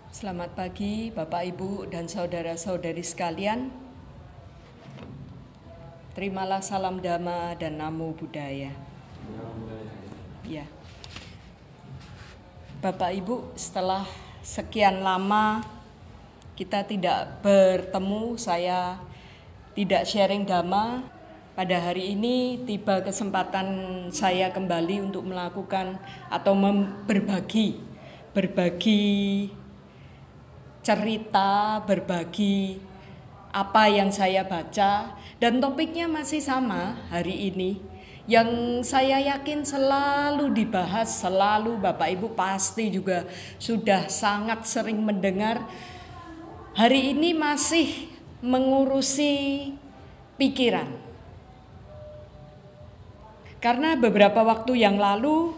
Selamat pagi Bapak Ibu dan saudara-saudari sekalian. Terimalah salam dhamma dan namo buddhaya. Ya. Bapak Ibu, setelah sekian lama kita tidak bertemu, saya tidak sharing dhamma. Pada hari ini tiba kesempatan saya kembali untuk melakukan atau berbagi cerita, berbagi apa yang saya baca, dan topiknya masih sama hari ini. Yang saya yakin selalu dibahas, selalu Bapak Ibu pasti juga sudah sangat sering mendengar. Hari ini masih mengurusi pikiran. Karena beberapa waktu yang lalu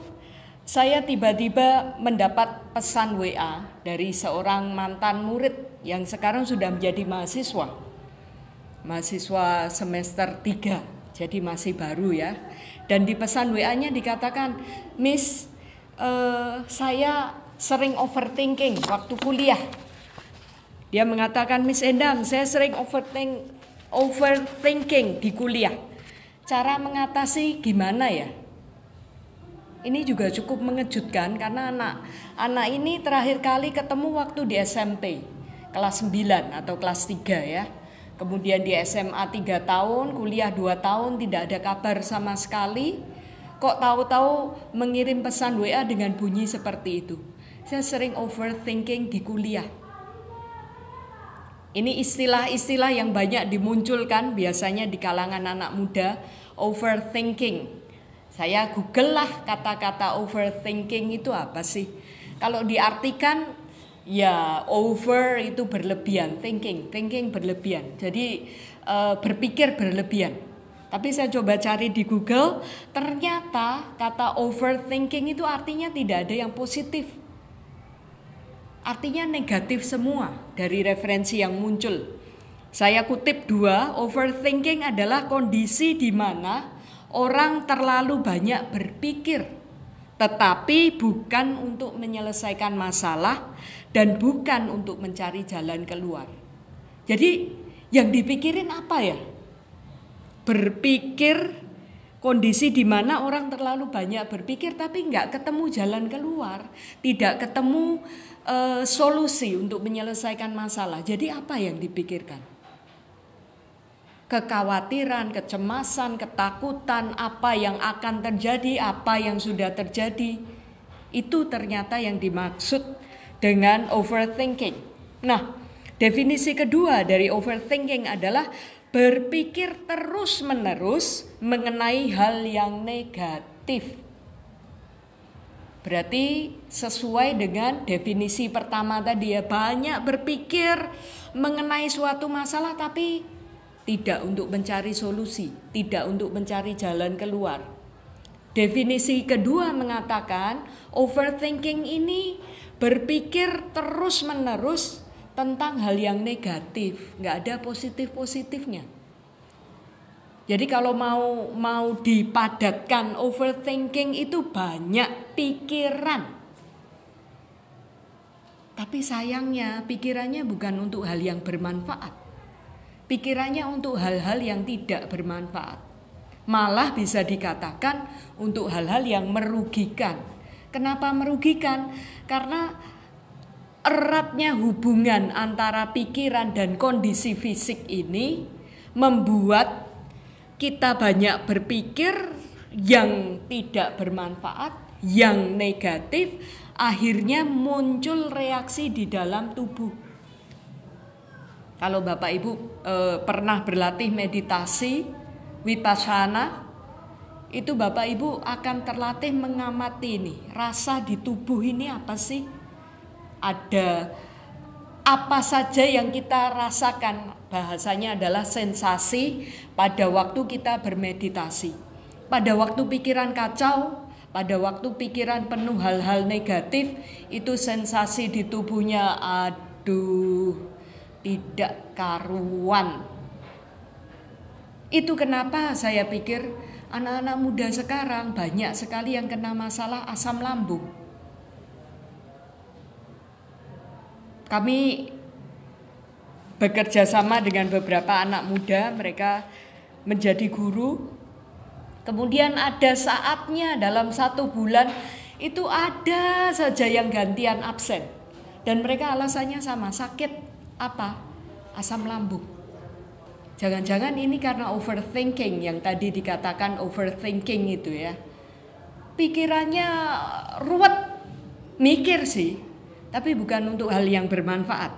saya tiba-tiba mendapat pesan WA dari seorang mantan murid yang sekarang sudah menjadi mahasiswa semester 3, jadi masih baru ya. Dan di pesan WA-nya dikatakan, "Miss, saya sering overthinking waktu kuliah." Dia mengatakan, "Miss Endang, saya sering overthinking di kuliah. Cara mengatasi gimana ya?" Ini juga cukup mengejutkan karena anak ini terakhir kali ketemu waktu di SMP kelas 9 atau kelas 3 ya. Kemudian di SMA 3 tahun, kuliah 2 tahun, tidak ada kabar sama sekali. Kok tahu-tahu mengirim pesan WA dengan bunyi seperti itu. Saya sering overthinking di kuliah. Ini istilah-istilah yang banyak dimunculkan biasanya di kalangan anak muda, overthinking. Saya Google lah kata-kata overthinking itu apa sih. Kalau diartikan ya over itu berlebihan, thinking berlebihan. Jadi berpikir berlebihan. Tapi saya coba cari di Google, ternyata kata overthinking itu artinya tidak ada yang positif. Artinya negatif semua dari referensi yang muncul. Saya kutip 2, overthinking adalah kondisi di mana orang terlalu banyak berpikir, tetapi bukan untuk menyelesaikan masalah dan bukan untuk mencari jalan keluar. Jadi yang dipikirin apa ya? Berpikir, kondisi di mana orang terlalu banyak berpikir tapi nggak ketemu jalan keluar, tidak ketemu solusi untuk menyelesaikan masalah. Jadi apa yang dipikirkan? Kekhawatiran, kecemasan, ketakutan, apa yang akan terjadi, apa yang sudah terjadi. Itu ternyata yang dimaksud dengan overthinking. Nah, definisi kedua dari overthinking adalah berpikir terus-menerus mengenai hal yang negatif. Berarti sesuai dengan definisi pertama tadi ya, banyak berpikir mengenai suatu masalah tapi tidak untuk mencari solusi, tidak untuk mencari jalan keluar. Definisi kedua mengatakan overthinking ini berpikir terus-menerus tentang hal yang negatif, nggak ada positif-positifnya. Jadi kalau mau dipadatkan, overthinking itu banyak pikiran. Tapi sayangnya pikirannya bukan untuk hal yang bermanfaat. Pikirannya untuk hal-hal yang tidak bermanfaat. Malah bisa dikatakan untuk hal-hal yang merugikan. Kenapa merugikan? Karena eratnya hubungan antara pikiran dan kondisi fisik ini membuat kita banyak berpikir yang tidak bermanfaat, yang negatif, akhirnya muncul reaksi di dalam tubuh. Kalau Bapak Ibu pernah berlatih meditasi, vipassana, itu Bapak Ibu akan terlatih mengamati nih, rasa di tubuh ini apa sih? Ada apa saja yang kita rasakan, bahasanya adalah sensasi pada waktu kita bermeditasi. Pada waktu pikiran kacau, pada waktu pikiran penuh hal-hal negatif, itu sensasi di tubuhnya tidak karuan. Itu kenapa saya pikir anak-anak muda sekarang banyak sekali yang kena masalah asam lambung. kami bekerja sama dengan beberapa anak muda, mereka menjadi guru. Kemudian ada saatnya dalam 1 bulan itu ada saja yang gantian absen. Dan mereka alasannya sama, sakit apa? Asam lambung. Jangan-jangan ini karena overthinking, yang tadi dikatakan overthinking itu ya. Pikirannya ruwet, mikir sih, tapi bukan untuk hal yang bermanfaat.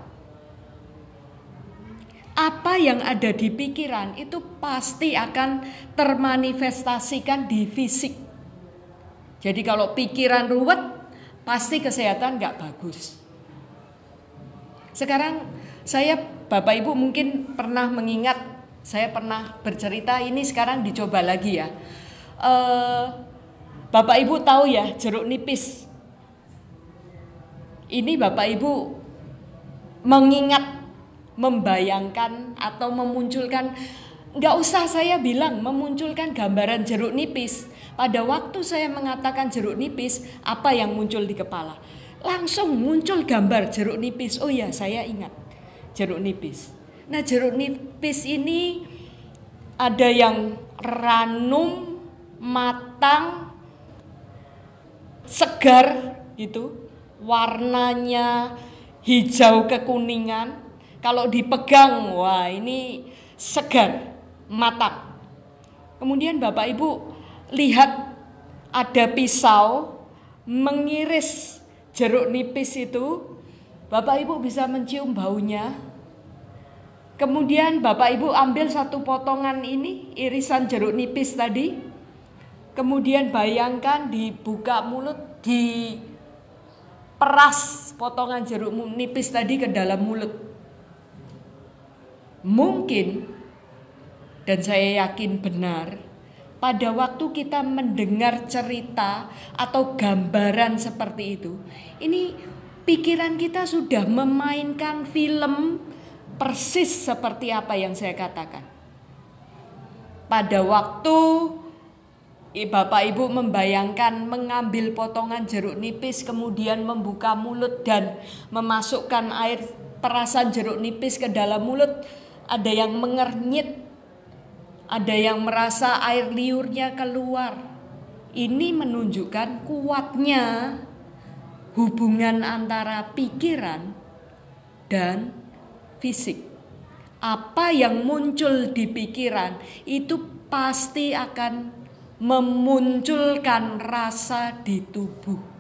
Apa yang ada di pikiran itu pasti akan termanifestasikan di fisik. Jadi kalau pikiran ruwet, pasti kesehatan gak bagus. Sekarang saya, Bapak Ibu mungkin pernah mengingat, saya pernah bercerita, ini sekarang dicoba lagi ya. Bapak Ibu tahu ya jeruk nipis. Ini Bapak Ibu mengingat, membayangkan atau memunculkan, nggak usah saya bilang memunculkan gambaran jeruk nipis. Pada waktu saya mengatakan jeruk nipis, apa yang muncul di kepala? Langsung muncul gambar jeruk nipis. Oh ya, saya ingat jeruk nipis. Nah, jeruk nipis ini ada yang ranum, matang, segar gitu, warnanya hijau kekuningan. Kalau dipegang, wah ini segar, matang. Kemudian Bapak Ibu lihat ada pisau mengiris jeruk nipis itu. Bapak Ibu bisa mencium baunya. Kemudian Bapak Ibu ambil 1 potongan ini, irisan jeruk nipis tadi. Kemudian bayangkan dibuka mulut, diperas potongan jeruk nipis tadi ke dalam mulut. Mungkin, dan saya yakin benar, pada waktu kita mendengar cerita atau gambaran seperti itu, ini pikiran kita sudah memainkan film persis seperti apa yang saya katakan. Pada waktu Bapak Ibu membayangkan mengambil potongan jeruk nipis, kemudian membuka mulut dan memasukkan air perasan jeruk nipis ke dalam mulut, ada yang mengernyit, ada yang merasa air liurnya keluar. Ini menunjukkan kuatnya hubungan antara pikiran dan fisik. Apa yang muncul di pikiran itu pasti akan memunculkan rasa di tubuh.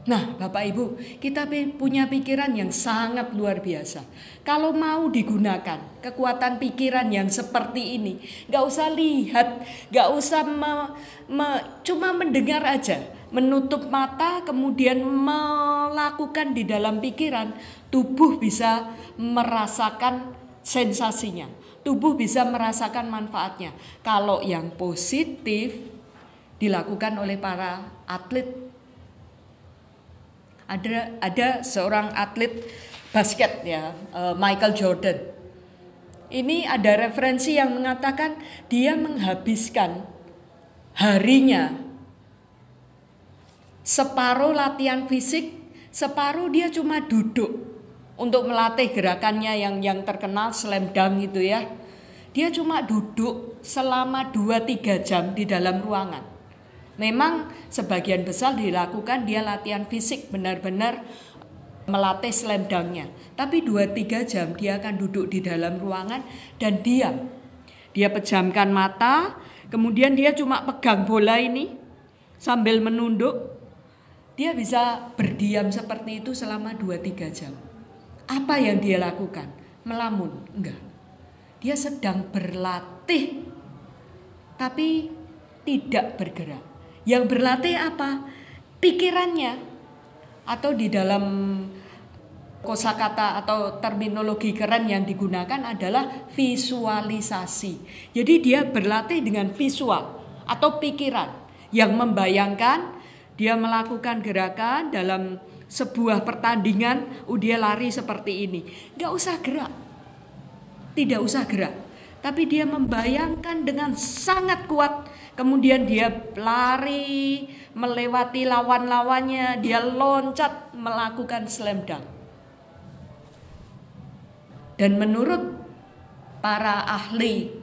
Nah, Bapak Ibu, kita punya pikiran yang sangat luar biasa. Kalau mau digunakan kekuatan pikiran yang seperti ini, gak usah lihat, gak usah cuma mendengar aja, menutup mata kemudian melakukan di dalam pikiran, tubuh bisa merasakan sensasinya, tubuh bisa merasakan manfaatnya. Kalau yang positif dilakukan oleh para atlet. Ada seorang atlet basket ya, Michael Jordan. Ini ada referensi yang mengatakan dia menghabiskan harinya separuh latihan fisik, separuh dia cuma duduk untuk melatih gerakannya yang terkenal slam dunk gitu ya. Dia cuma duduk selama 2-3 jam di dalam ruangan. Memang sebagian besar dilakukan dia latihan fisik, benar-benar melatih slam dunk-nya. Tapi 2-3 jam dia akan duduk di dalam ruangan dan diam. Dia pejamkan mata, kemudian dia cuma pegang bola ini sambil menunduk. Dia bisa berdiam seperti itu selama 2-3 jam. Apa yang dia lakukan? Melamun? Enggak. Dia sedang berlatih, tapi tidak bergerak. Yang berlatih apa? Pikirannya. Atau di dalam kosakata atau terminologi keren yang digunakan adalah visualisasi. Jadi dia berlatih dengan visual atau pikiran yang membayangkan dia melakukan gerakan dalam sebuah pertandingan, dia lari seperti ini. Gak usah gerak. Tidak usah gerak. tapi dia membayangkan dengan sangat kuat. Kemudian dia lari, melewati lawan-lawannya, dia loncat, melakukan slam dunk. Dan menurut para ahli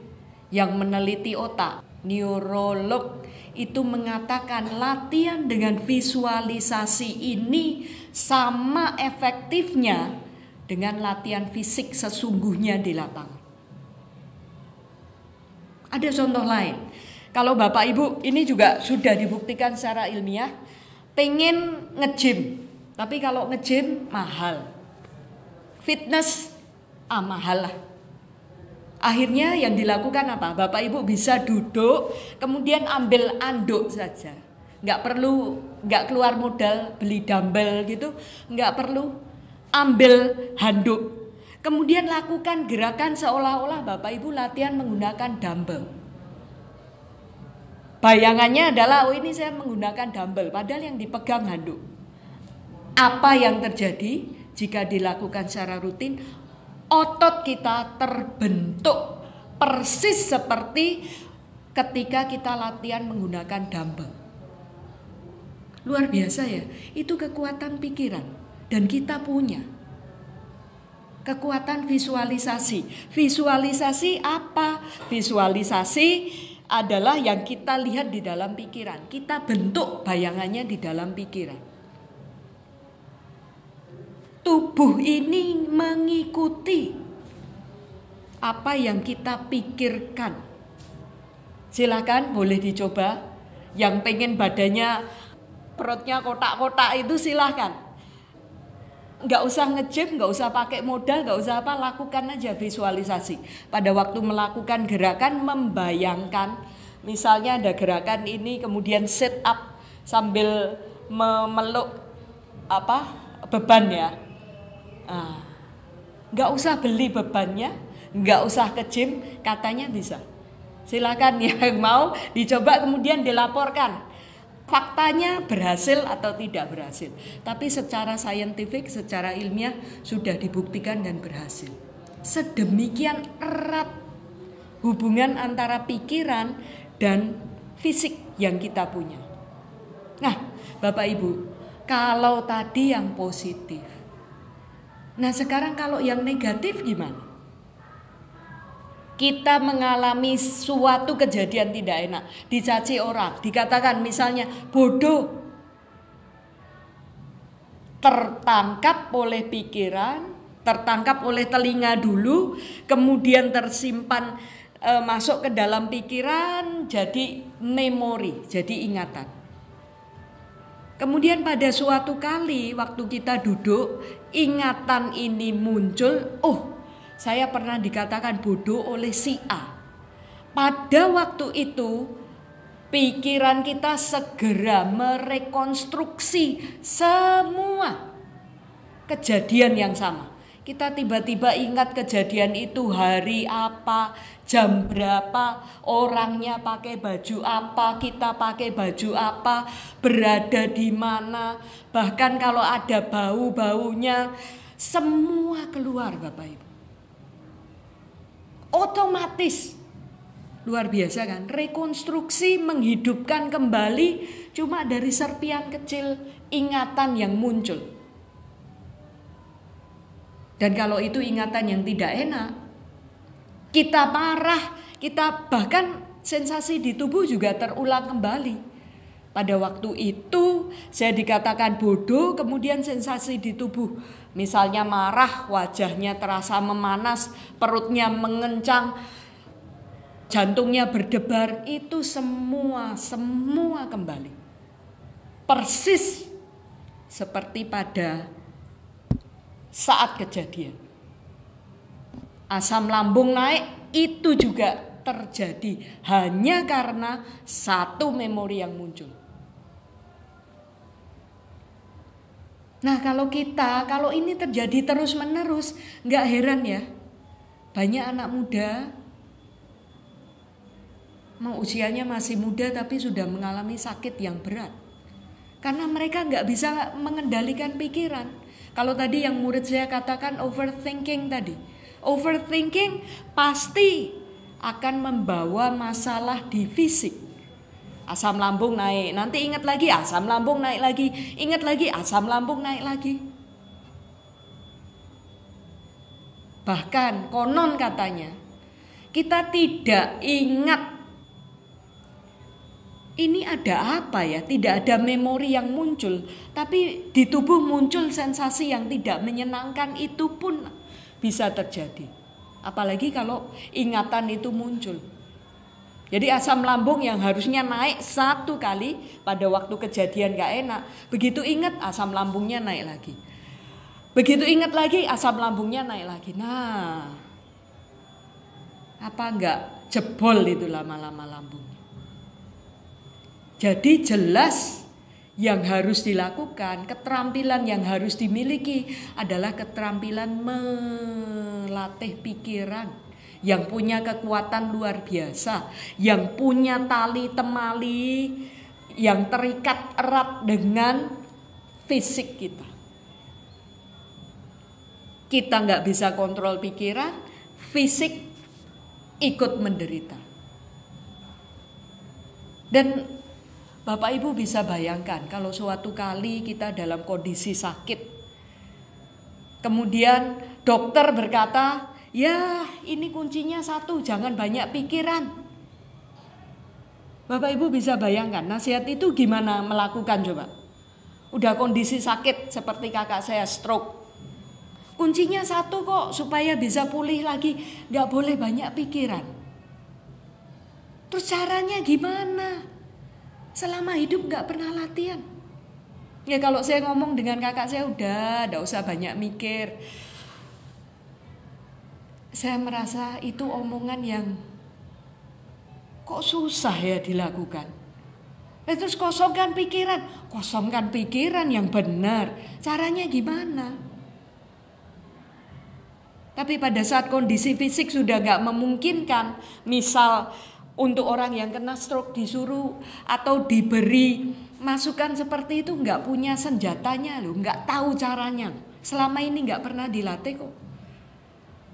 yang meneliti otak, neurolog itu mengatakan latihan dengan visualisasi ini sama efektifnya dengan latihan fisik sesungguhnya di lapangan. Ada contoh lain. Kalau Bapak Ibu, ini juga sudah dibuktikan secara ilmiah, pengen nge-gym, tapi kalau nge-gym mahal. Fitness mahal lah. Akhirnya yang dilakukan apa? Bapak Ibu bisa duduk, kemudian ambil anduk saja. Nggak keluar modal beli dumbbell gitu, nggak perlu. Ambil handuk. Kemudian lakukan gerakan seolah-olah Bapak Ibu latihan menggunakan dumbbell. Bayangannya adalah, ini saya menggunakan dumbbell, padahal yang dipegang handuk. Apa yang terjadi jika dilakukan secara rutin? Otot kita terbentuk persis seperti ketika kita latihan menggunakan dumbbell. Luar biasa ya, itu kekuatan pikiran dan kita punya. Kekuatan visualisasi. Visualisasi apa? Visualisasi adalah yang kita lihat di dalam pikiran. Kita bentuk bayangannya di dalam pikiran. Tubuh ini mengikuti apa yang kita pikirkan. Silakan boleh dicoba. Yang pengen badannya perutnya kotak-kotak itu silahkan. Nggak usah nge-gym, nggak usah pakai modal, nggak usah apa, lakukan aja visualisasi. Pada waktu melakukan gerakan membayangkan, misalnya ada gerakan ini kemudian sit up sambil memeluk beban ya. Nggak usah beli bebannya, nggak usah ke gym, katanya bisa. Silakan yang mau dicoba kemudian dilaporkan. Faktanya berhasil atau tidak berhasil. Tapi secara saintifik, secara ilmiah sudah dibuktikan dan berhasil. Sedemikian erat hubungan antara pikiran dan fisik yang kita punya. Nah, Bapak Ibu, kalau tadi yang positif. Nah, sekarang kalau yang negatif gimana? Kita mengalami suatu kejadian tidak enak, dicaci orang, dikatakan misalnya bodoh, tertangkap oleh pikiran, tertangkap oleh telinga dulu, kemudian tersimpan masuk ke dalam pikiran, jadi memori, jadi ingatan. Kemudian pada suatu kali waktu kita duduk, ingatan ini muncul, saya pernah dikatakan bodoh oleh si A. Pada waktu itu, pikiran kita segera merekonstruksi semua kejadian yang sama. Kita tiba-tiba ingat kejadian itu hari apa, jam berapa, orangnya pakai baju apa, kita pakai baju apa, berada di mana. Bahkan kalau ada bau-baunya, semua keluar Bapak Ibu. Otomatis luar biasa kan, rekonstruksi menghidupkan kembali cuma dari serpian kecil ingatan yang muncul. Dan kalau itu ingatan yang tidak enak, kita marah, kita bahkan sensasi di tubuh juga terulang kembali. Pada waktu itu saya dikatakan bodoh, kemudian sensasi di tubuh, misalnya marah, wajahnya terasa memanas, perutnya mengencang, jantungnya berdebar, itu semua kembali. Persis seperti pada saat kejadian. Asam lambung naik, itu juga terjadi hanya karena satu memori yang muncul. Nah, kalau ini terjadi terus-menerus, nggak heran ya, banyak anak muda, usianya masih muda tapi sudah mengalami sakit yang berat. Karena mereka nggak bisa mengendalikan pikiran. Kalau tadi yang murid saya katakan overthinking tadi. Overthinking pasti akan membawa masalah di fisik. Asam lambung naik, nanti ingat lagi asam lambung naik lagi, ingat lagi asam lambung naik lagi. Bahkan konon katanya kita tidak ingat ini ada apa ya, tidak ada memori yang muncul, tapi di tubuh muncul sensasi yang tidak menyenangkan, itu pun bisa terjadi. Apalagi kalau ingatan itu muncul. Jadi asam lambung yang harusnya naik 1 kali pada waktu kejadian gak enak, begitu ingat asam lambungnya naik lagi. Begitu ingat lagi asam lambungnya naik lagi. Nah, apa enggak jebol itu lama-lama lambungnya. Jadi jelas yang harus dilakukan, keterampilan yang harus dimiliki adalah keterampilan melatih pikiran yang punya kekuatan luar biasa, yang punya tali temali yang terikat erat dengan fisik kita. Kita nggak bisa kontrol pikiran, fisik ikut menderita. Dan Bapak Ibu bisa bayangkan kalau suatu kali kita dalam kondisi sakit, kemudian dokter berkata, ya ini kuncinya 1, jangan banyak pikiran. Bapak Ibu bisa bayangkan nasihat itu gimana melakukan coba. Udah kondisi sakit seperti kakak saya stroke. Kuncinya 1 kok supaya bisa pulih lagi, gak boleh banyak pikiran. Terus caranya gimana? Selama hidup gak pernah latihan. Ya kalau saya ngomong dengan kakak saya, udah gak usah banyak mikir. Saya merasa itu omongan yang kok susah ya dilakukan. Terus kosongkan pikiran yang benar. Caranya gimana? Tapi pada saat kondisi fisik sudah gak memungkinkan, misal untuk orang yang kena stroke disuruh atau diberi masukan seperti itu, gak punya senjatanya loh, gak tahu caranya. Selama ini gak pernah dilatih kok.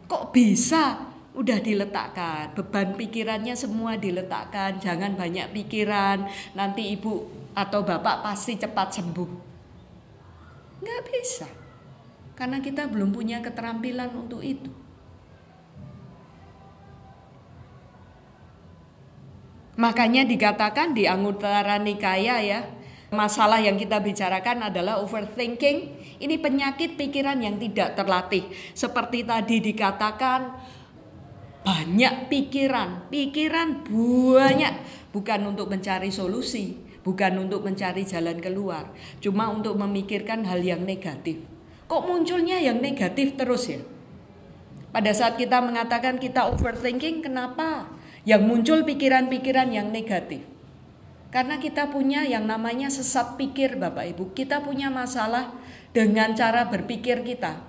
Kok bisa? Udah diletakkan, beban pikirannya semua diletakkan, jangan banyak pikiran, nanti ibu atau bapak pasti cepat sembuh. Gak bisa, karena kita belum punya keterampilan untuk itu. Makanya dikatakan di Anguttara Nikaya ya, masalah yang kita bicarakan adalah overthinking. Ini penyakit pikiran yang tidak terlatih. Seperti tadi dikatakan, banyak pikiran banyak. Bukan untuk mencari solusi, bukan untuk mencari jalan keluar, cuma untuk memikirkan hal yang negatif. Kok munculnya yang negatif terus ya? Pada saat kita mengatakan kita overthinking, kenapa? Yang muncul pikiran-pikiran yang negatif. Karena kita punya yang namanya sesat pikir Bapak Ibu. Kita punya masalah dengan cara berpikir kita.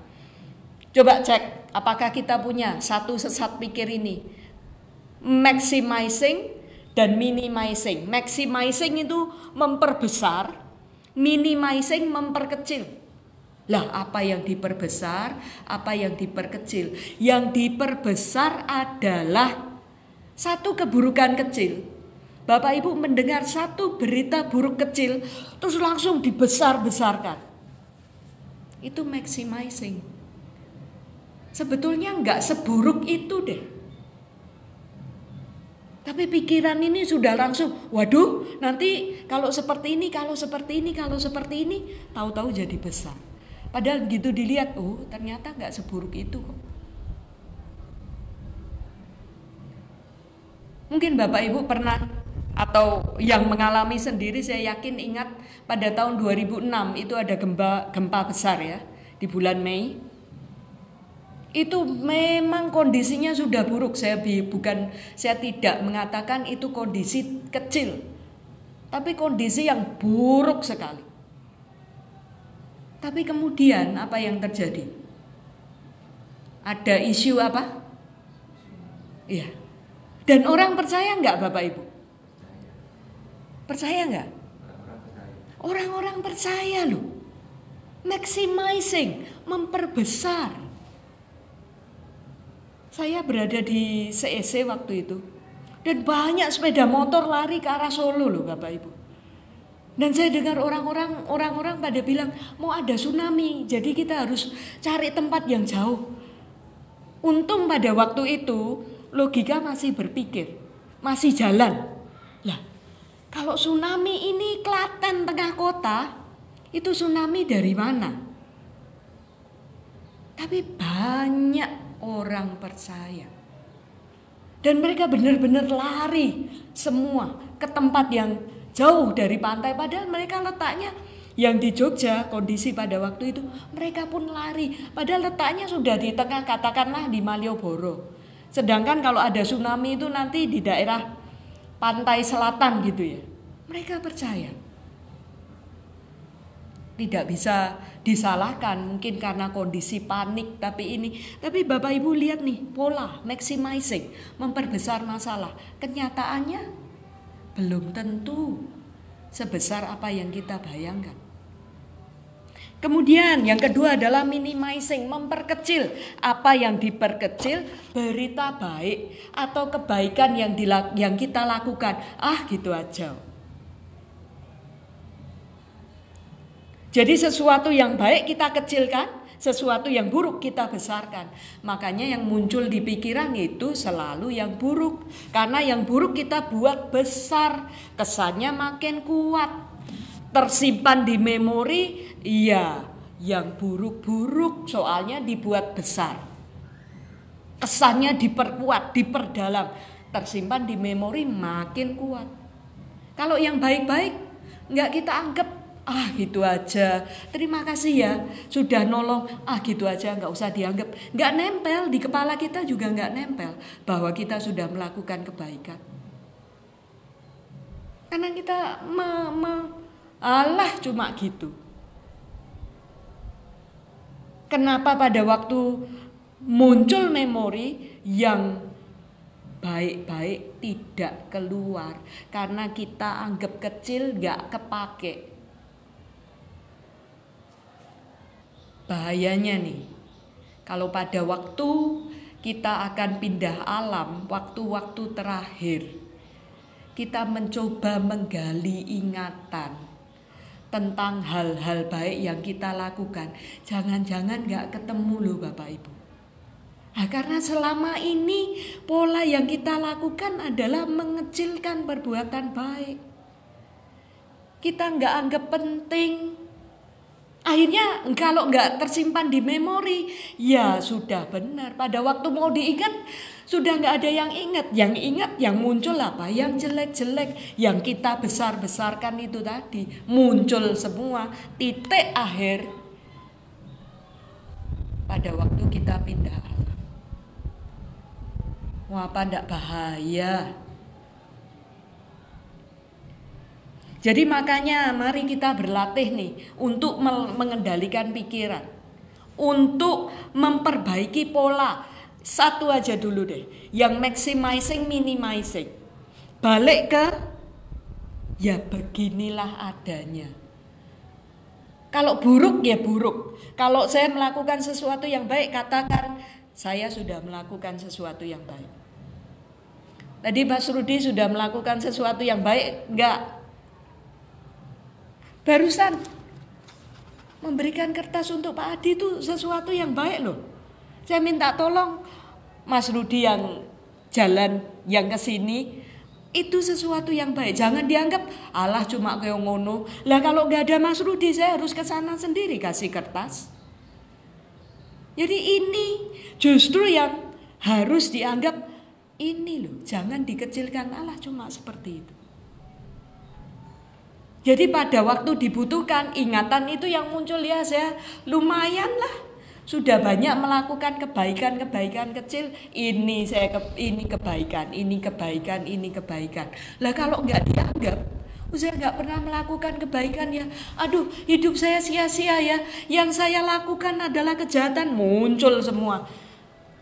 Coba cek apakah kita punya satu sesat pikir ini. Maximizing dan minimizing. Maximizing itu memperbesar, minimizing memperkecil. Lah apa yang diperbesar, apa yang diperkecil? Yang diperbesar adalah satu keburukan kecil. Bapak Ibu mendengar satu berita buruk kecil, terus langsung dibesar-besarkan. Itu maximizing. Sebetulnya enggak seburuk itu deh. Tapi pikiran ini sudah langsung, waduh nanti kalau seperti ini, tahu-tahu jadi besar. Padahal begitu dilihat, oh ternyata enggak seburuk itu kok. Mungkin Bapak Ibu pernah atau yang mengalami sendiri, saya yakin ingat pada tahun 2006 itu ada gempa besar ya di bulan Mei. Itu memang kondisinya sudah buruk. Saya tidak mengatakan itu kondisi kecil, tapi kondisi yang buruk sekali. Tapi kemudian apa yang terjadi? Ada isu apa? Iya. Dan orang percaya enggak Bapak Ibu? Percaya enggak? Orang-orang percaya loh. Maximizing, memperbesar. Saya berada di CEC waktu itu. Dan banyak sepeda motor lari ke arah Solo loh Bapak Ibu. Dan saya dengar orang-orang pada bilang mau ada tsunami. Jadi kita harus cari tempat yang jauh. Untung pada waktu itu logika masih berpikir. Masih jalan. Lah, kalau tsunami ini Klaten tengah kota, itu tsunami dari mana? Tapi banyak orang percaya. Dan mereka benar-benar lari semua ke tempat yang jauh dari pantai. Padahal mereka letaknya yang di Jogja, kondisi pada waktu itu mereka pun lari. Padahal letaknya sudah di tengah, katakanlah di Malioboro. Sedangkan kalau ada tsunami itu nanti di daerah pantai selatan gitu ya. Mereka percaya. Tidak bisa disalahkan mungkin karena kondisi panik tapi Bapak Ibu lihat nih pola maximizing, memperbesar masalah. Kenyataannya belum tentu sebesar apa yang kita bayangkan. Kemudian yang kedua adalah minimizing, memperkecil. Apa yang diperkecil, berita baik atau kebaikan yang kita lakukan. Gitu aja. Jadi sesuatu yang baik kita kecilkan, sesuatu yang buruk kita besarkan. Makanya yang muncul di pikiran itu selalu yang buruk. Karena yang buruk kita buat besar, kesannya makin kuat. Tersimpan di memori, iya, yang buruk-buruk soalnya dibuat besar. Kesannya diperkuat, diperdalam. Tersimpan di memori makin kuat. Kalau yang baik-baik nggak kita anggap, gitu aja, terima kasih ya sudah nolong, gitu aja, nggak usah dianggap. Nggak nempel di kepala kita juga, nggak nempel bahwa kita sudah melakukan kebaikan. Karena kita cuma gitu. Kenapa pada waktu muncul memori yang baik-baik tidak keluar? Karena kita anggap kecil, nggak kepake. Bahayanya nih, kalau pada waktu kita akan pindah alam, waktu-waktu terakhir, kita mencoba menggali ingatan tentang hal-hal baik yang kita lakukan. Jangan-jangan gak ketemu loh Bapak Ibu. Karena selama ini pola yang kita lakukan adalah mengecilkan perbuatan baik. Kita gak anggap penting. Akhirnya kalau nggak tersimpan di memori, ya sudah benar. Pada waktu mau diingat, sudah nggak ada yang ingat. Yang ingat yang muncul apa? Yang jelek-jelek, yang kita besar-besarkan itu tadi. Muncul semua, titik akhir. Pada waktu kita pindah alam. Wah, apa nggak bahaya? Jadi makanya mari kita berlatih nih untuk mengendalikan pikiran. Untuk memperbaiki pola. Satu aja dulu deh. Yang maximizing, minimizing. Balik ke ya beginilah adanya. Kalau buruk ya buruk. Kalau saya melakukan sesuatu yang baik, katakan saya sudah melakukan sesuatu yang baik. Tadi Mas Rudi sudah melakukan sesuatu yang baik, enggak? Barusan memberikan kertas untuk Pak Adi itu sesuatu yang baik loh. Saya minta tolong Mas Rudi yang jalan yang ke sini, itu sesuatu yang baik. Jangan dianggap alah cuma kayak ngono. Lah kalau nggak ada Mas Rudi saya harus ke sana sendiri kasih kertas. Jadi ini justru yang harus dianggap ini loh. Jangan dikecilkan, alah cuma seperti itu. Jadi pada waktu dibutuhkan ingatan itu yang muncul, ya saya lumayan lah. Sudah banyak melakukan kebaikan-kebaikan kecil. Ini kebaikan, ini kebaikan, ini kebaikan. Lah kalau nggak dianggap, saya nggak pernah melakukan kebaikan ya. Aduh, hidup saya sia-sia ya. Yang saya lakukan adalah kejahatan. Muncul semua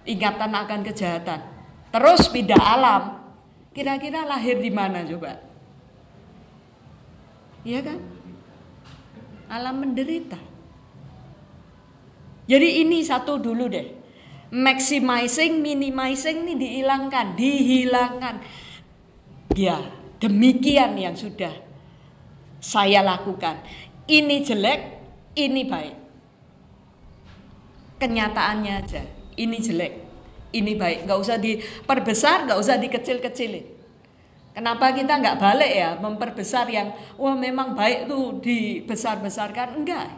ingatan akan kejahatan. Terus pindah alam. Kira-kira lahir di mana coba? Iya kan? Alam menderita. Jadi ini satu dulu deh. Maximizing, minimizing ini dihilangkan. Ya, demikian yang sudah saya lakukan. Ini jelek, ini baik. Kenyataannya aja, ini jelek, ini baik. Gak usah diperbesar, gak usah dikecil-kecilin. Kenapa kita nggak balik ya, memperbesar yang wah memang baik tuh dibesar-besarkan? Enggak.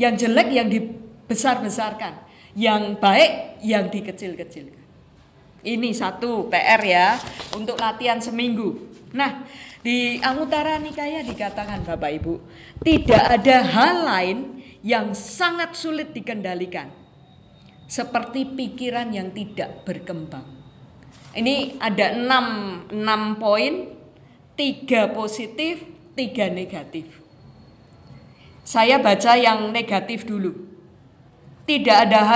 Yang jelek yang dibesar-besarkan, yang baik yang dikecil-kecilkan. Ini satu PR ya untuk latihan seminggu. Nah, di Anguttara Nikaya dikatakan Bapak Ibu, tidak ada hal lain yang sangat sulit dikendalikan seperti pikiran yang tidak berkembang. Ini ada 6 poin, 3 positif, 3 negatif. Saya baca yang negatif dulu. Tidak ada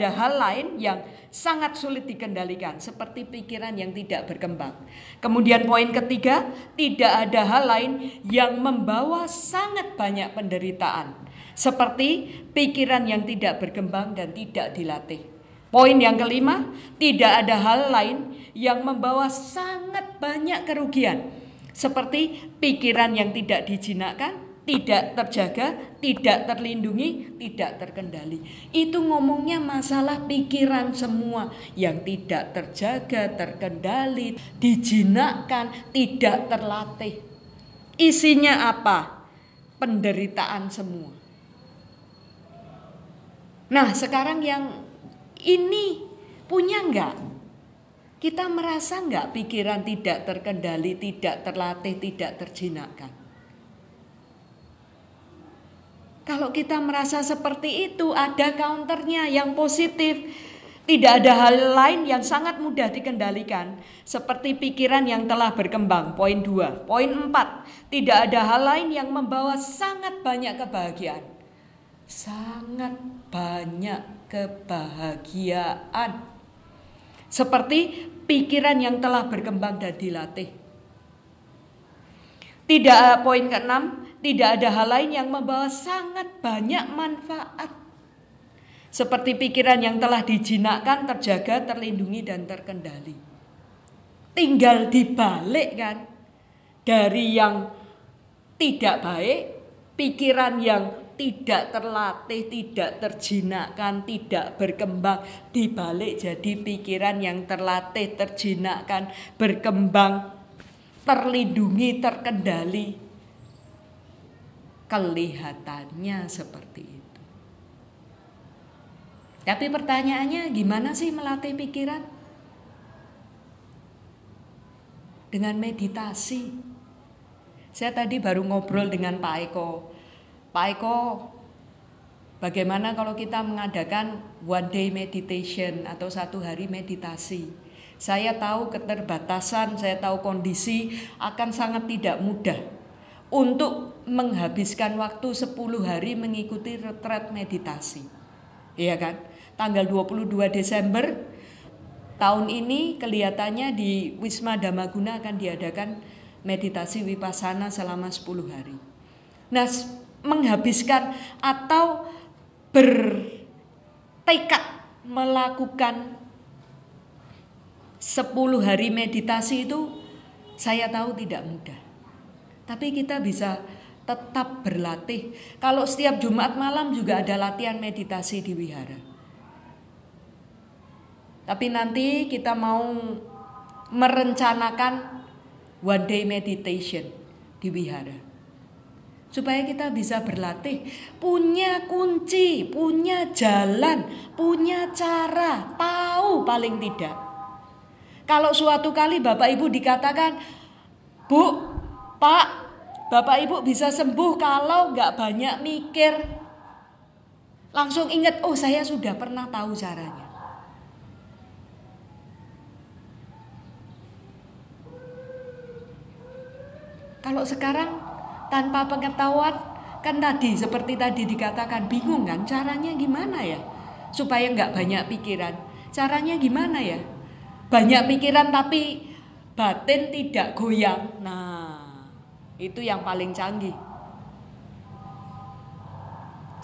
hal lain yang sangat sulit dikendalikan seperti pikiran yang tidak berkembang. Kemudian poin ketiga, tidak ada hal lain yang membawa sangat banyak penderitaan seperti pikiran yang tidak berkembang dan tidak dilatih. Poin yang kelima, tidak ada hal lain yang membawa sangat banyak kerugian seperti pikiran yang tidak dijinakkan, tidak terjaga, tidak terlindungi, tidak terkendali. Itu ngomongnya masalah pikiran semua yang tidak terjaga, terkendali, dijinakkan, tidak terlatih. Isinya apa? Penderitaan semua. Nah, sekarang yang ini punya enggak? Kita merasa enggak pikiran tidak terkendali, tidak terlatih, tidak terjinakkan? Kalau kita merasa seperti itu, ada counternya yang positif. Tidak ada hal lain yang sangat mudah dikendalikan seperti pikiran yang telah berkembang. Poin 2. Poin 4. Tidak ada hal lain yang membawa sangat banyak kebahagiaan. Sangat banyak kebahagiaan seperti pikiran yang telah berkembang dan dilatih. Poin ke-6, tidak ada hal lain yang membawa sangat banyak manfaat seperti pikiran yang telah dijinakkan, terjaga, terlindungi dan terkendali. Tinggal dibalik kan, dari yang tidak baik, pikiran yang tidak terlatih, tidak terjinakkan, tidak berkembang, dibalik jadi pikiran yang terlatih, terjinakkan, berkembang, terlindungi, terkendali. Kelihatannya seperti itu. Tapi pertanyaannya, gimana sih melatih pikiran? Dengan meditasi. Saya tadi baru ngobrol dengan Pak Eko. Pak Eko, bagaimana kalau kita mengadakan one day meditation atau 1 hari meditasi? Saya tahu keterbatasan, saya tahu kondisi akan sangat tidak mudah untuk menghabiskan waktu 10 hari mengikuti retret meditasi. Iya kan? Tanggal 22 Desember tahun ini kelihatannya di Wisma Damaguna akan diadakan meditasi Vipassana selama 10 hari. Nah, menghabiskan atau bertekad melakukan 10 hari meditasi itu saya tahu tidak mudah. Tapi kita bisa tetap berlatih. Kalau setiap Jumat malam juga ada latihan meditasi di wihara. Tapi nanti kita mau merencanakan one day meditation di wihara. Supaya kita bisa berlatih, punya kunci, punya jalan, punya cara, tahu paling tidak. Kalau suatu kali Bapak Ibu dikatakan, Bu, Pak, Bapak Ibu bisa sembuh kalau nggak banyak mikir. Langsung ingat, oh saya sudah pernah tahu caranya. Kalau sekarang tanpa pengetahuan, kan tadi seperti tadi dikatakan, bingung kan caranya gimana ya supaya nggak banyak pikiran. Caranya gimana ya? Banyak pikiran tapi batin tidak goyang. Nah, itu yang paling canggih.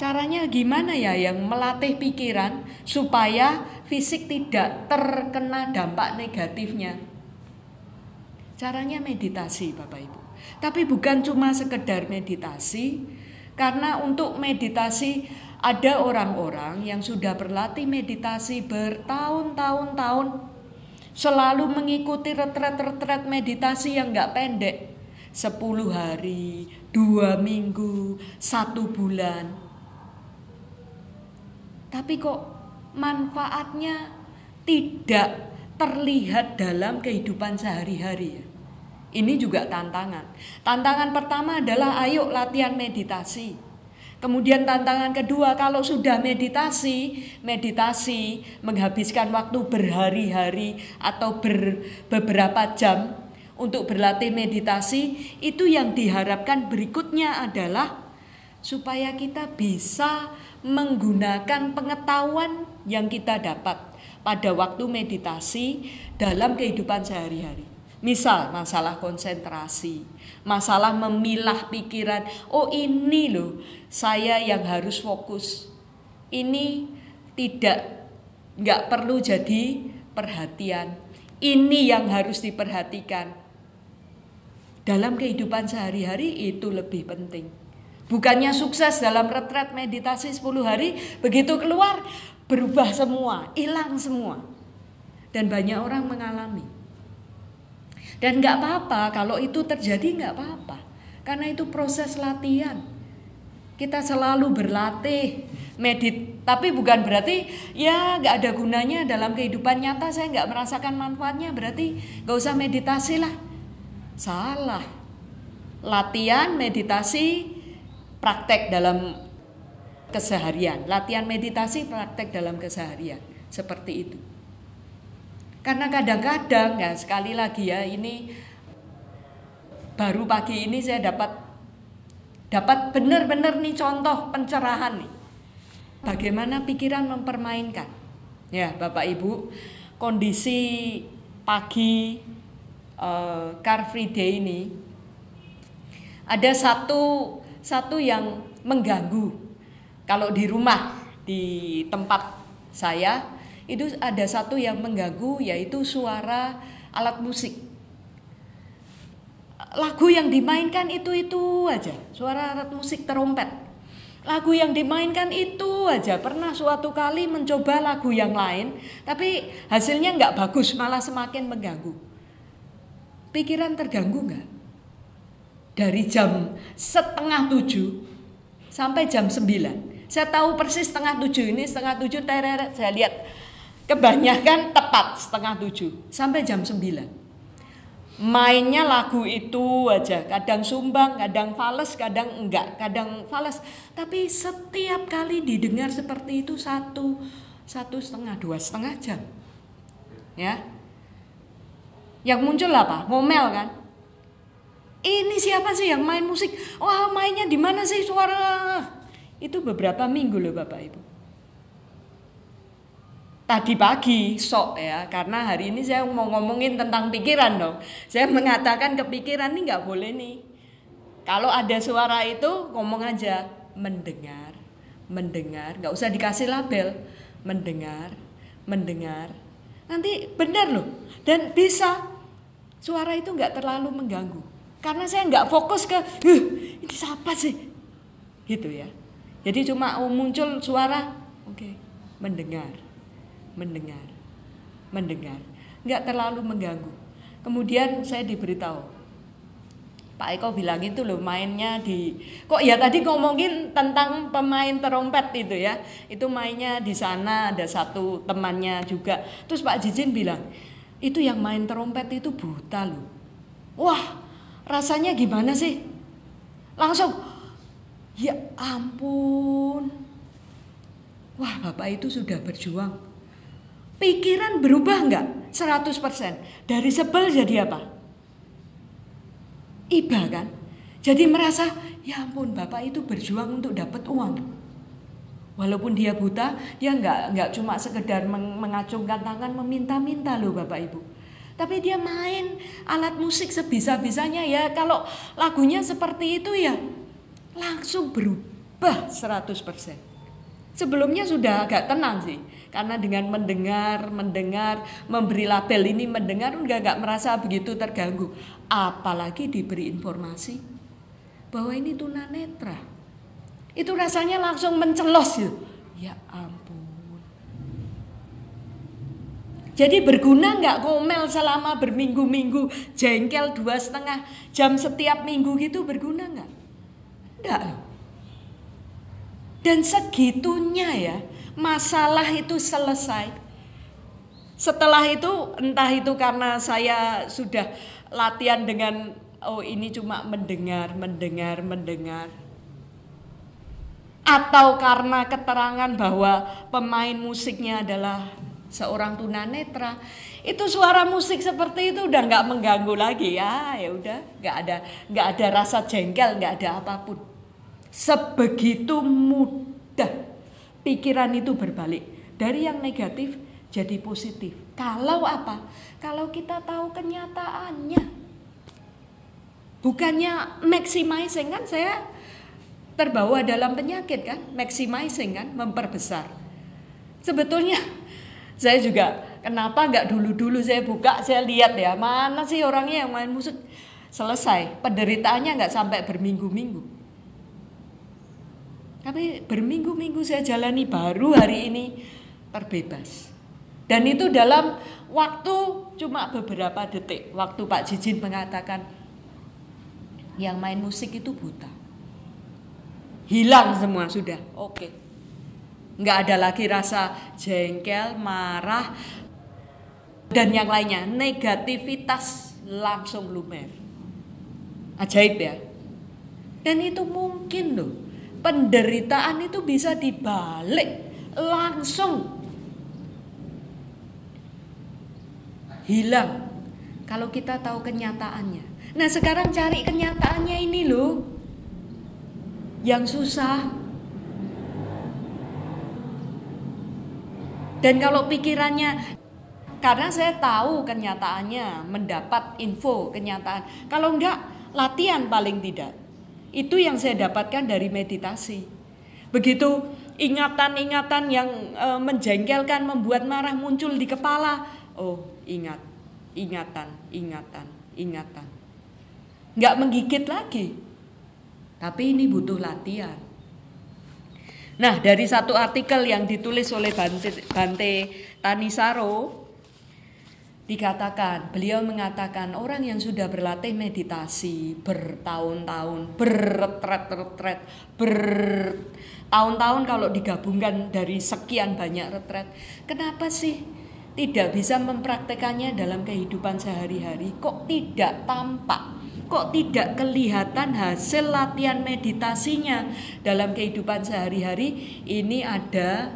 Caranya gimana ya yang melatih pikiran supaya fisik tidak terkena dampak negatifnya? Caranya meditasi Bapak Ibu. Tapi bukan cuma sekedar meditasi, karena untuk meditasi ada orang-orang yang sudah berlatih meditasi bertahun-tahun, selalu mengikuti retret-retret meditasi yang gak pendek. 10 hari, 2 minggu, 1 bulan. Tapi kok manfaatnya tidak terlihat dalam kehidupan sehari-hari ya. Ini juga tantangan. Tantangan pertama adalah ayo latihan meditasi. Kemudian tantangan kedua, kalau sudah meditasi menghabiskan waktu berhari-hari atau beberapa jam untuk berlatih meditasi, itu yang diharapkan berikutnya adalah supaya kita bisa menggunakan pengetahuan yang kita dapat pada waktu meditasi dalam kehidupan sehari-hari. Misal masalah konsentrasi, masalah memilah pikiran. Oh ini loh saya yang harus fokus. Ini nggak perlu jadi perhatian. Ini yang harus diperhatikan. Dalam kehidupan sehari-hari itu lebih penting. Bukannya sukses dalam retret meditasi 10 hari, begitu keluar berubah semua, hilang semua. Dan banyak orang mengalami. Dan gak apa-apa, kalau itu terjadi gak apa-apa. Karena itu proses latihan. Kita selalu berlatih, tapi bukan berarti ya gak ada gunanya dalam kehidupan nyata, saya gak merasakan manfaatnya, berarti gak usah meditasi lah. Salah. Latihan meditasi praktek dalam keseharian. Latihan meditasi praktek dalam keseharian. Seperti itu. Karena kadang-kadang ya sekali lagi ya, ini baru pagi ini saya dapat benar-benar nih contoh pencerahan nih. Bagaimana pikiran mempermainkan. Ya Bapak Ibu, kondisi pagi Car Free Day ini ada satu yang mengganggu. Kalau di rumah, di tempat saya itu ada satu yang mengganggu, yaitu suara alat musik. Lagu yang dimainkan itu aja, suara alat musik terompet. Lagu yang dimainkan itu aja. Pernah suatu kali mencoba lagu yang lain, tapi hasilnya nggak bagus, malah semakin mengganggu. Pikiran terganggu nggak? Dari jam 6:30 sampai jam 9. Saya tahu persis 6:30 ini, 6:30 tereret, saya lihat kebanyakan tepat 6:30 sampai jam 9. Mainnya lagu itu aja, kadang sumbang, kadang fales, kadang enggak, kadang fales. Tapi setiap kali didengar seperti itu 1,5, 2,5 jam. Ya. Yang muncul apa? Ngomel kan? Ini siapa sih yang main musik? Wah, mainnya di mana sih suara? Itu beberapa minggu loh Bapak Ibu. Tadi pagi sok ya, karena hari ini saya mau ngomongin tentang pikiran dong. Saya mengatakan kepikiran ini nggak boleh nih. Kalau ada suara itu ngomong aja, mendengar, nggak usah dikasih label, mendengar. Nanti benar loh, dan bisa suara itu nggak terlalu mengganggu. Karena saya nggak fokus ke, ini siapa sih, gitu ya. Jadi cuma muncul suara, oke, mendengar, nggak terlalu mengganggu. Kemudian saya diberitahu, Pak Eko bilang itu loh mainnya kok ya tadi ngomongin tentang pemain terompet itu ya, itu mainnya di sana ada satu temannya juga. Terus Pak Jijin bilang, itu yang main terompet itu buta loh. Wah, rasanya gimana sih? Langsung, ya ampun. Wah, Bapak itu sudah berjuang. Pikiran berubah enggak? 100%. Dari sebel jadi apa? Iba kan? Jadi merasa, ya ampun Bapak itu berjuang untuk dapat uang. Walaupun dia buta, dia enggak cuma sekedar mengacungkan tangan meminta-minta loh Bapak Ibu. Tapi dia main alat musik sebisa-bisanya ya. Kalau lagunya seperti itu ya langsung berubah 100%. Sebelumnya sudah agak tenang sih, karena dengan mendengar, memberi label ini mendengar, enggak merasa begitu terganggu. Apalagi diberi informasi bahwa ini tunanetra. Itu rasanya langsung mencelos ya. Ya ampun. Jadi berguna nggak ngomel selama berminggu-minggu, jengkel 2,5 jam setiap minggu gitu, berguna nggak? Enggak loh. Dan segitunya ya, masalah itu selesai. Setelah itu, entah itu karena saya sudah latihan dengan, oh ini cuma mendengar. Atau karena keterangan bahwa pemain musiknya adalah seorang tunanetra, itu suara musik seperti itu udah nggak mengganggu lagi ya udah, nggak ada rasa jengkel, nggak ada apapun. Sebegitu mudah pikiran itu berbalik dari yang negatif jadi positif. Kalau apa? Kalau kita tahu kenyataannya, bukannya maximizing, kan saya terbawa dalam penyakit kan, maximizing kan, memperbesar. Sebetulnya saya juga kenapa nggak dulu saya buka, saya lihat ya mana sih orangnya yang main musik, selesai penderitaannya nggak sampai berminggu-minggu. Tapi berminggu-minggu saya jalani, baru hari ini terbebas. Dan itu dalam waktu cuma beberapa detik. Waktu Pak Jijin mengatakan yang main musik itu buta. Hilang semua sudah, oke. Nggak ada lagi rasa jengkel, marah, dan yang lainnya. Negativitas langsung lumer. Ajaib ya. Dan itu mungkin loh. Penderitaan itu bisa dibalik langsung hilang kalau kita tahu kenyataannya. Nah sekarang cari kenyataannya ini loh yang susah. Dan kalau pikirannya, karena saya tahu kenyataannya, mendapat info kenyataan. Kalau enggak, latihan paling tidak. Itu yang saya dapatkan dari meditasi. Begitu ingatan-ingatan yang menjengkelkan, membuat marah muncul di kepala. Oh, ingatan. Nggak menggigit lagi. Tapi ini butuh latihan. Nah, dari satu artikel yang ditulis oleh Bhante Thanissaro, dikatakan, beliau mengatakan orang yang sudah berlatih meditasi bertahun-tahun, berretret, bertahun-tahun kalau digabungkan dari sekian banyak retret, kenapa sih tidak bisa mempraktekannya dalam kehidupan sehari-hari? Kok tidak tampak? Kok tidak kelihatan hasil latihan meditasinya dalam kehidupan sehari-hari? Ini ada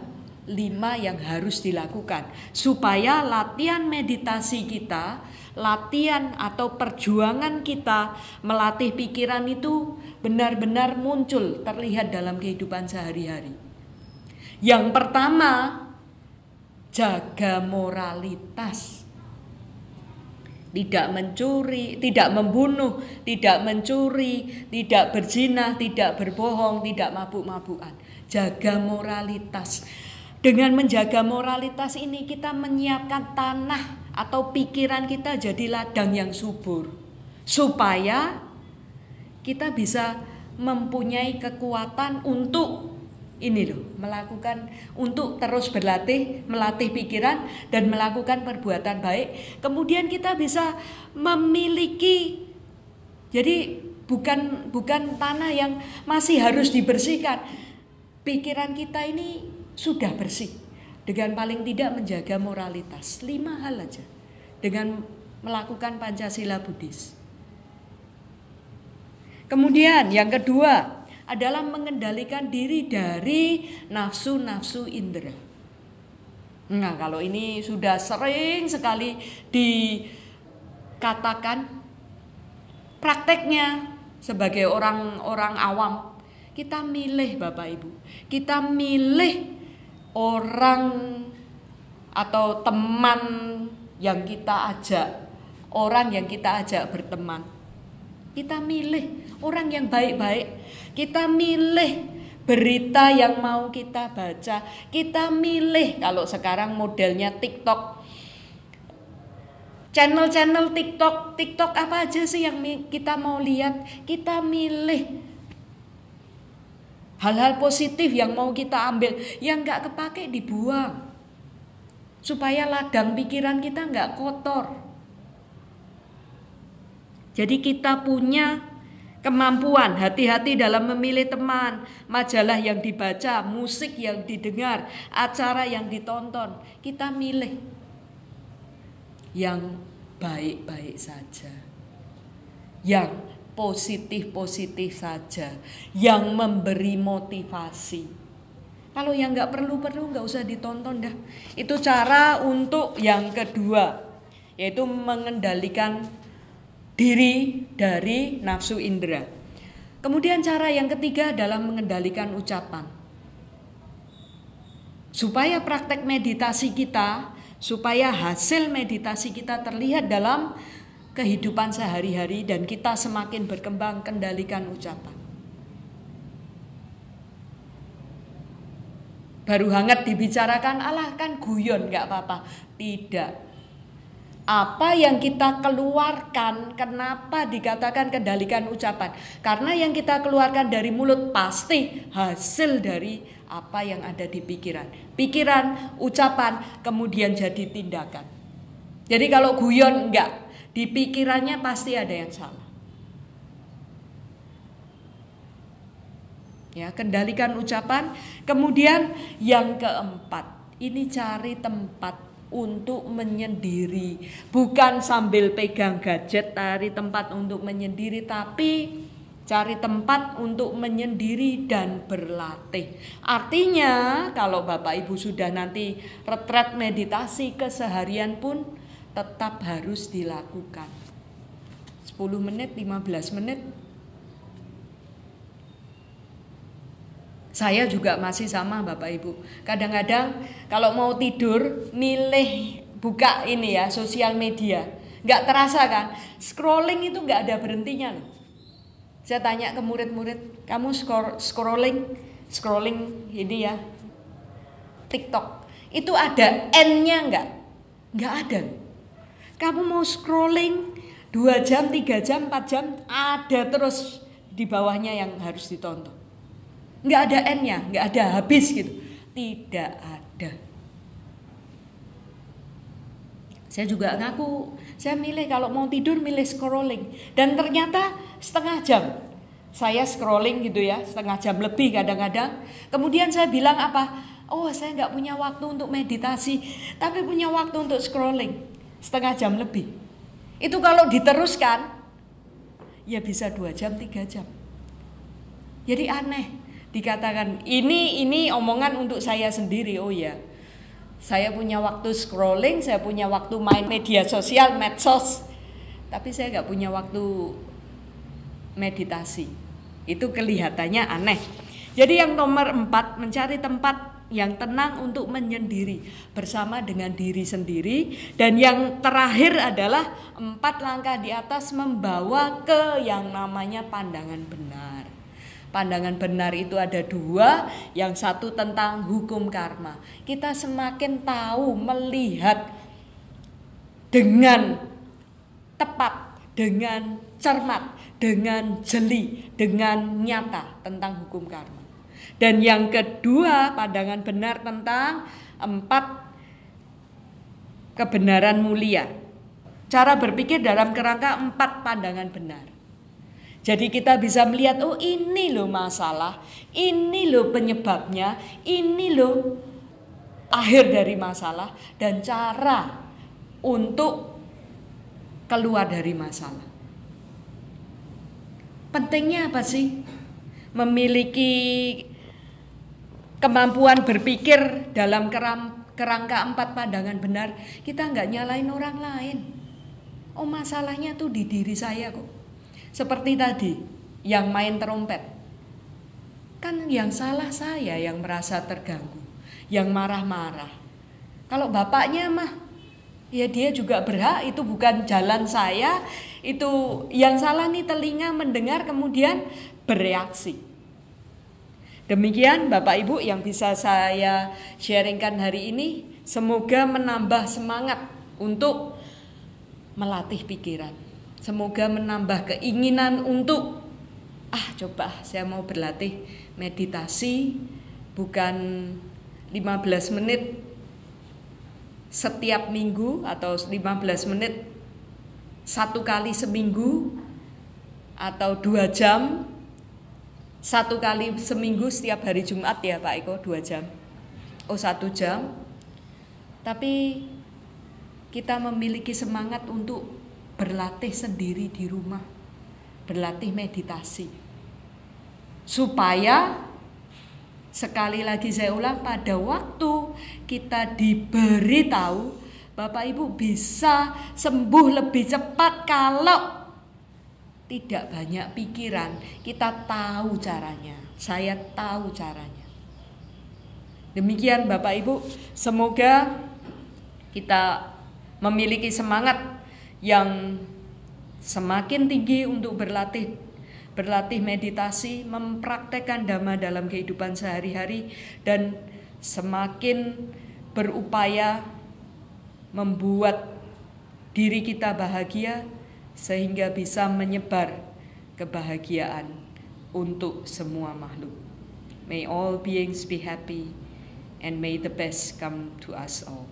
5 yang harus dilakukan supaya latihan meditasi kita, latihan atau perjuangan kita melatih pikiran itu benar-benar muncul, terlihat dalam kehidupan sehari-hari. Yang pertama, jaga moralitas. Tidak mencuri, tidak membunuh, tidak mencuri, tidak berzina, tidak berbohong, tidak mabuk-mabukan. Jaga moralitas. Dengan menjaga moralitas ini kita menyiapkan tanah atau pikiran kita jadi ladang yang subur. Supaya kita bisa mempunyai kekuatan untuk ini loh, melakukan, untuk terus berlatih, melatih pikiran dan melakukan perbuatan baik. Kemudian kita bisa memiliki, jadi bukan tanah yang masih harus dibersihkan. Pikiran kita ini sudah bersih dengan paling tidak menjaga moralitas. 5 hal aja dengan melakukan Pancasila Buddhis. Kemudian yang kedua adalah mengendalikan diri dari nafsu-nafsu indera. Nah, kalau ini sudah sering sekali dikatakan, prakteknya sebagai orang-orang awam, kita milih Bapak Ibu, kita milih orang atau teman yang kita ajak, orang yang kita ajak berteman. Kita milih orang yang baik-baik, kita milih berita yang mau kita baca. Kita milih, kalau sekarang modelnya TikTok, channel-channel TikTok apa aja sih yang kita mau lihat. Kita milih hal-hal positif yang mau kita ambil, yang gak kepake dibuang, supaya ladang pikiran kita gak kotor. Jadi kita punya kemampuan, hati-hati dalam memilih teman, majalah yang dibaca, musik yang didengar, acara yang ditonton. Kita milih yang baik-baik saja, yang positif-positif saja, yang memberi motivasi. Kalau yang gak perlu-perlu gak usah ditonton dah. Itu cara untuk yang kedua, yaitu mengendalikan diri dari nafsu indera. Kemudian cara yang ketiga adalah mengendalikan ucapan. Supaya praktek meditasi kita, supaya hasil meditasi kita terlihat dalam kehidupan sehari-hari dan kita semakin berkembang, kendalikan ucapan. Baru hangat dibicarakan, alah kan guyon gak apa-apa. Tidak. Apa yang kita keluarkan, kenapa dikatakan kendalikan ucapan? Karena yang kita keluarkan dari mulut pasti hasil dari apa yang ada di pikiran. Pikiran, ucapan, kemudian jadi tindakan. Jadi kalau guyon enggak, di pikirannya pasti ada yang salah. Ya, kendalikan ucapan. Kemudian yang keempat, ini cari tempat untuk menyendiri, bukan sambil pegang gadget cari tempat untuk menyendiri, tapi cari tempat untuk menyendiri dan berlatih. Artinya kalau Bapak Ibu sudah nanti retret meditasi keseharian pun tetap harus dilakukan 10 menit, 15 menit. Saya juga masih sama Bapak Ibu. Kadang-kadang kalau mau tidur milih buka ini ya sosial media. Gak terasa kan? Scrolling itu gak ada berhentinya loh. Saya tanya ke murid-murid, kamu scrolling ini ya TikTok. Itu ada N-nya enggak? Enggak ada. Kamu mau scrolling 2 jam, 3 jam, 4 jam, ada terus di bawahnya yang harus ditonton. Nggak ada N-nya, nggak ada habis gitu. Tidak ada. Saya juga ngaku, saya milih kalau mau tidur milih scrolling. Dan ternyata setengah jam saya scrolling gitu ya, setengah jam lebih kadang-kadang. Kemudian saya bilang apa? Oh, saya nggak punya waktu untuk meditasi, tapi punya waktu untuk scrolling. Setengah jam lebih. Itu kalau diteruskan, ya bisa 2 jam, 3 jam. Jadi aneh. Dikatakan ini omongan untuk saya sendiri. Oh ya, saya punya waktu scrolling, saya punya waktu main media sosial, medsos, tapi saya nggak punya waktu meditasi. Itu kelihatannya aneh. Jadi yang nomor 4, mencari tempat yang tenang untuk menyendiri bersama dengan diri sendiri. Dan yang terakhir adalah 4 langkah di atas, membawa ke yang namanya pandangan benar. Pandangan benar itu ada 2, yang satu tentang hukum karma. Kita semakin tahu melihat dengan tepat, dengan cermat, dengan jeli, dengan nyata tentang hukum karma. Dan yang kedua, pandangan benar tentang 4 kebenaran mulia. Cara berpikir dalam kerangka 4 pandangan benar. Jadi kita bisa melihat, oh ini loh masalah, ini loh penyebabnya, ini loh akhir dari masalah, dan cara untuk keluar dari masalah. Pentingnya apa sih? Memiliki kemampuan berpikir dalam kerangka 4 pandangan benar. Kita nggak nyalain orang lain. Oh masalahnya tuh di diri saya kok. Seperti tadi, yang main trompet. Kan yang salah saya yang merasa terganggu, yang marah-marah. Kalau bapaknya mah, ya dia juga berhak, itu bukan jalan saya. Itu yang salah nih telinga mendengar kemudian bereaksi. Demikian Bapak Ibu yang bisa saya sharingkan hari ini. Semoga menambah semangat untuk melatih pikiran. Semoga menambah keinginan untuk coba saya mau berlatih meditasi, bukan 15 menit setiap minggu atau 15 menit satu kali seminggu atau 2 jam satu kali seminggu setiap hari Jumat ya Pak Eko, 2 jam. 1 jam. Tapi kita memiliki semangat untuk berlatih sendiri di rumah. Berlatih meditasi. Supaya sekali lagi saya ulang, pada waktu kita diberi tahu, Bapak Ibu bisa sembuh lebih cepat kalau tidak banyak pikiran. Kita tahu caranya. Saya tahu caranya. Demikian Bapak Ibu, semoga kita memiliki semangat yang semakin tinggi untuk berlatih meditasi, mempraktekkan Dhamma dalam kehidupan sehari-hari, dan semakin berupaya membuat diri kita bahagia sehingga bisa menyebar kebahagiaan untuk semua makhluk. May all beings be happy and may the best come to us all.